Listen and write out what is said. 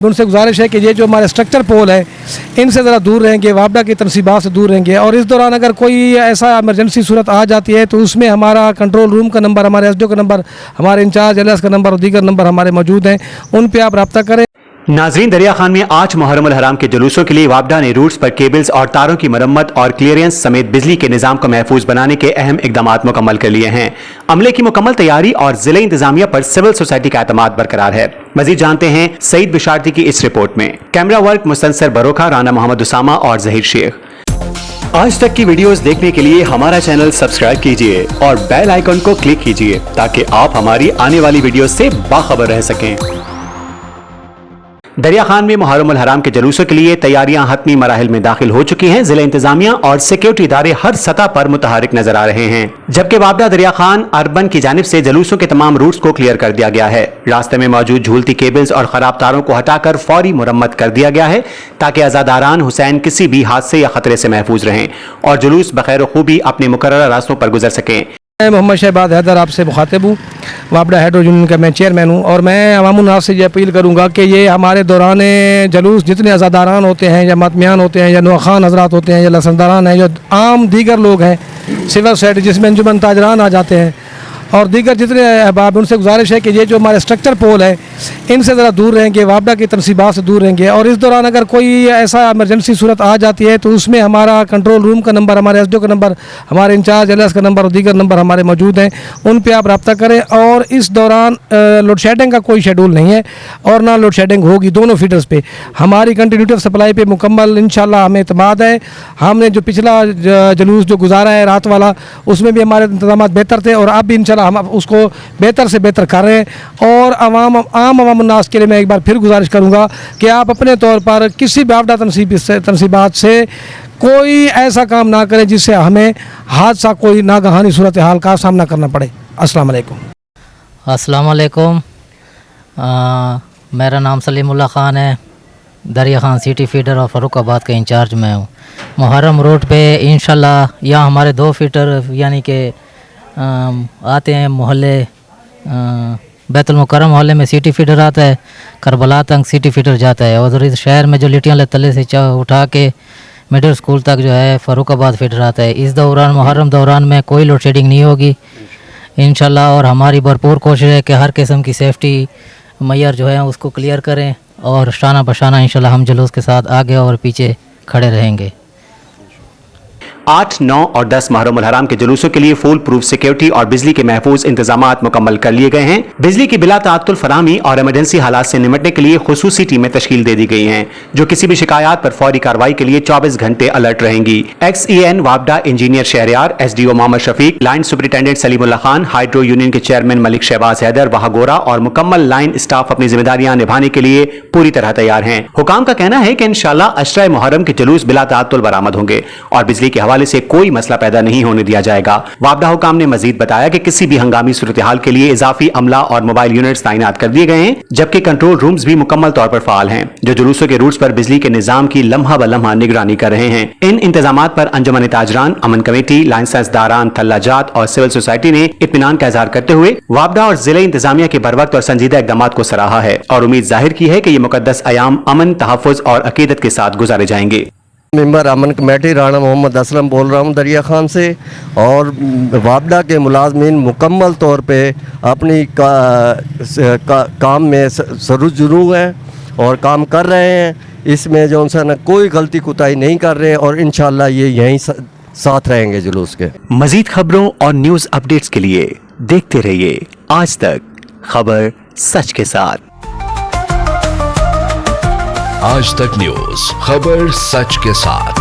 उनसे गुजारिश है कि ये जो हमारे स्ट्रक्चर पोल है इनसे ज़रा दूर रहेंगे, वापडा की तनसीबात से दूर रहेंगे। और इस दौरान अगर कोई ऐसा इमरजेंसी सूरत आ जाती है तो उसमें हमारा कंट्रोल रूम का नंबर, हमारे एसडीओ का नंबर, हमारे इंचार्ज एलएस का नंबर और दीगर नंबर हमारे मौजूद हैं, उन पे आप रब्ता करें। नाजरीन, दरिया खान में आज मुहर्रम उल हराम के जुलूसों के लिए वापडा ने रूट्स पर केबल्स और तारों की मरम्मत और क्लियरेंस समेत बिजली के निजाम को महफूज बनाने के अहम इकदामात मुकम्मल कर लिए हैं। अमले की मुकम्मल तैयारी और जिले इंतजामिया पर सिविल सोसाइटी का एतमाद बरकरार है। मजीद जानते हैं सईद बिशारती की इस रिपोर्ट में। कैमरा वर्क मुस्तनसर बरोखा, राना मोहम्मद उसामा और जहीर शेख। आज तक की वीडियोस देखने के लिए हमारा चैनल सब्सक्राइब कीजिए और बेल आइकन को क्लिक कीजिए ताकि आप हमारी आने वाली वीडियोस से बाखबर रह सकें। दरिया खान में मुहर्रम उल हराम के जुलूसों के लिए तैयारियां हतमी मराहिल में दाखिल हो चुकी हैं। जिला इंतजामिया और सिक्योरिटी इदारे हर सतह पर मुतहरिक नजर आ रहे हैं, जबकि वापडा दरिया खान अर्बन की जानिब से जुलूसों के तमाम रूट्स को क्लियर कर दिया गया है। रास्ते में मौजूद झूलती केबल्स और खराब तारों को हटाकर फौरी मुरम्मत कर दिया गया है ताकि अज़ादारान हुसैन किसी भी हादसे या खतरे से महफूज रहें और जुलूस बखैर खूबी अपने मुकर्रर रास्तों पर गुजर सकें। मैं मोहम्मद शहबाज हैदर आपसे मुखातिब हूँ, वापडा हाइड्रो यूनियन का मैं चेयरमैन हूँ। और मैं अवामुन्नास से ये अपील करूँगा कि ये हमारे दौरान जलूस जितने अज़ादारान होते हैं या मतमियान होते हैं या नुआखान हजरात होते हैं या लसनदारान हैं या आम दीगर लोग हैं, सिविल सोसाइटी जिसमें अंजुमन ताजरान आ जाते हैं और दीगर जितने अहबाब, उनसे गुजारिश है कि ये जो हमारे स्ट्रक्चर पोल है इनसे ज़रा दूर रहेंगे, वापडा की तनसीबात से दूर रहेंगे। और इस दौरान अगर कोई ऐसा इमरजेंसी सूरत आ जाती है तो उसमें हमारा कंट्रोल रूम का नंबर, हमारे एसडीओ का नंबर, हमारे इंचार्ज एलएस का नंबर और दीगर नंबर हमारे मौजूद हैं, उन पे आप रब्ता करें। और इस दौरान लोड शेडिंग का कोई शेड्यूल नहीं है और ना लोड शेडिंग होगी। दोनों फीडर्स पे हमारी कंटिन्यूटी सप्लाई पे मुकम्मल इंशाल्लाह हमें एतमाद है। हमने जो पिछला जुलूस जो गुजारा है रात वाला, उसमें भी हमारे इंतजाम बेहतर थे और अब भी इंशाल्लाह हम उसको बेहतर से बेहतर कर रहे हैं। और आम अवामुन्नास के लिए मैं एक बार फिर गुजारिश करूंगा कि आप अपने तौर पर किसी भी वापडा तनसीबात से कोई ऐसा काम ना करें जिससे हमें हादसा, कोई नागहानी सूरत हाल का सामना करना पड़े। अस्सलाम वालेकुम। अस्सलाम वालेकुम। मेरा नाम सलीमुल्लाह ख़ान है, दरिया खान सिटी फीडर और फ़र्रुखाबाद का इंचार्ज मैं हूँ। मुहर्रम रोड पे इंशाल्लाह यहाँ हमारे 2 फीडर यानी कि आते हैं मोहल्ले बैतुल मुकर्रम मोहल्ले में सिटी फीडर आता है, करबला तक सिटी फीडर जाता है और इस शहर में जो लिटियाँ तले से उठा के मिडिल स्कूल तक जो है फ़र्रुखाबाद फीडर आता है। इस दौरान मुहर्रम दौरान में कोई लोड शेडिंग नहीं होगी इंशाल्लाह। और हमारी भरपूर कोशिश है कि हर किस्म की सेफ्टी मय्यर जो है उसको क्लियर करें और शाना बशाना इंशाल्लाह हम जुलूस के साथ आगे और पीछे खड़े रहेंगे। 8, 9 और 10 मुहर्रम उल हराम के जुलूसों के लिए फुल प्रूफ सिक्योरिटी और बिजली के महफूज इंतजामात मुकम्मल कर लिए गए हैं। बिजली की बिला ताअत्तुल फराहमी और इमरजेंसी हालात से निपटने के लिए खुसूसी टीमें तश्कील दे दी गई हैं जो किसी भी शिकायत पर फौरी कार्रवाई के लिए 24 घंटे अलर्ट रहेंगी। XEN वापडा engineer Shahryar, SDO Mohammad Shafiq, line superintendent Salimullah Khan, hydro union के चेयरमैन मलिक शहबाज हैदर, वहागोरा और मुकम्मल लाइन स्टाफ अपनी जिम्मेदारियां निभाने के लिए पूरी तरह तैयार हैं। हुकाम का कहना है कि इंशाल्लाह अशरा मुहर्रम के जुलूस बिला ताअत्तुल बरामद होंगे और बिजली के हवाले से कोई मसला पैदा नहीं होने दिया जाएगा। वापडा हुकाम ने मजीद बताया कि किसी भी हंगामी सूरत हाल के लिए इजाफी अमला और मोबाइल यूनिट्स तैनात कर दिए गए हैं, जबकि कंट्रोल रूम्स भी मुकम्मल तौर पर फाल हैं जो जुलूसों के रूट्स पर बिजली के निजाम की लम्हा ब लम्हा निगरानी कर रहे हैं। इन इंतजामात पर अंजुमन ताजरान, अमन कमेटी, लाइसेंसदारान, थल्लाजात और सिविल सोसाइटी ने इत्मीनान का इजहार करते हुए वापडा और जिले इंतजामिया के बरवक्त और संजीदा इकदामात को सराहा है और उम्मीद जाहिर की है कि ये मुकद्दस अयाम अमन, तहफ़्फ़ुज़ और अकीदत के साथ गुजारे जाएंगे। मेंबर अमन कमेटी राना मोहम्मद असलम बोल रहा हूँ दरिया खान से। और वापडा के मुलाजमीन मुकम्मल तौर पे अपनी काम में सरुजुरू हैं और काम कर रहे हैं। इसमें जो उनसे न कोई गलती कुताही नहीं कर रहे और इंशाल्लाह ये यहीं साथ रहेंगे जुलूस के। मजीद खबरों और न्यूज़ अपडेट्स के लिए देखते रहिए आज तक, खबर सच के साथ। आज तक न्यूज़, खबर सच के साथ।